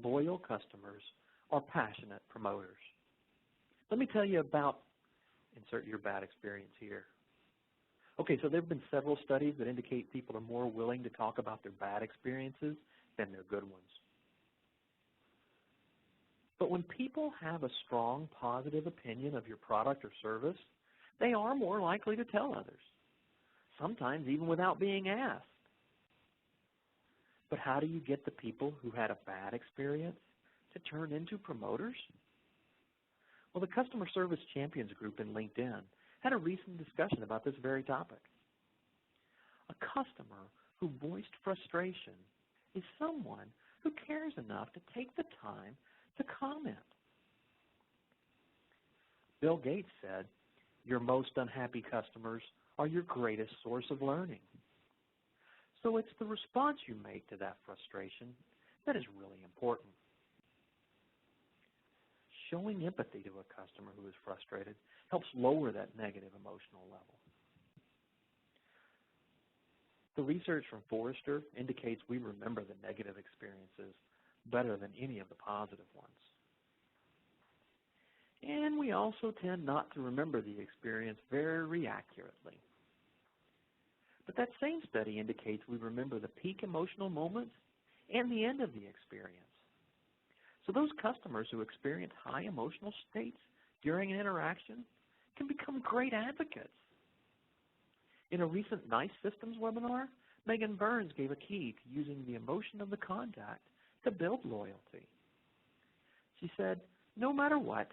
Loyal customers are passionate promoters. Let me tell you about, insert your bad experience here. Okay, so there have been several studies that indicate people are more willing to talk about their bad experiences than their good ones. But when people have a strong positive opinion of your product or service, they are more likely to tell others, sometimes even without being asked. But how do you get the people who had a bad experience to turn into promoters? Well, the Customer Service Champions group in LinkedIn had a recent discussion about this very topic. A customer who voiced frustration is someone who cares enough to take the time to comment. Bill Gates said, "Your most unhappy customers are your greatest source of learning." So it's the response you make to that frustration that is really important. Showing empathy to a customer who is frustrated helps lower that negative emotional level. The research from Forrester indicates we remember the negative experiences better than any of the positive ones. And we also tend not to remember the experience very accurately. But that same study indicates we remember the peak emotional moments and the end of the experience. So those customers who experience high emotional states during an interaction can become great advocates. In a recent NICE Systems webinar, Megan Burns gave a key to using the emotion of the contact to build loyalty. She said, "No matter what,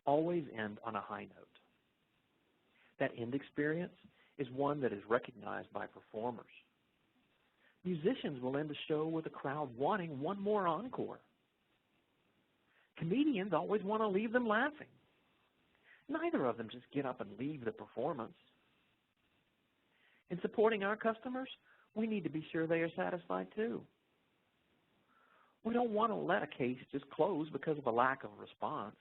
always end on a high note." That end experience is one that is recognized by performers. Musicians will end a show with a crowd wanting one more encore. Comedians always want to leave them laughing. Neither of them just get up and leave the performance. In supporting our customers, we need to be sure they are satisfied too. We don't want to let a case just close because of a lack of response.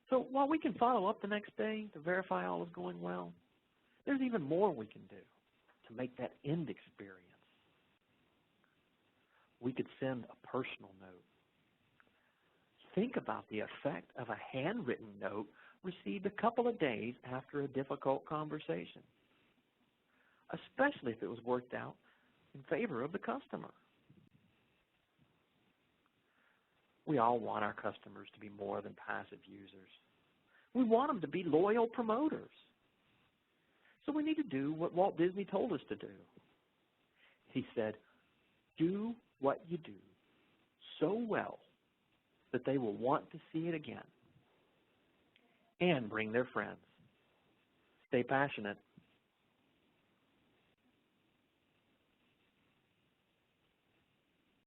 So while we can follow up the next day to verify all is going well, there's even more we can do to make that end experience. We could send a personal note. Think about the effect of a handwritten note received a couple of days after a difficult conversation, especially if it was worked out in favor of the customer. We all want our customers to be more than passive users. We want them to be loyal promoters. So we need to do what Walt Disney told us to do. He said, "Do what you do so well that they will want to see it again and bring their friends." Stay passionate.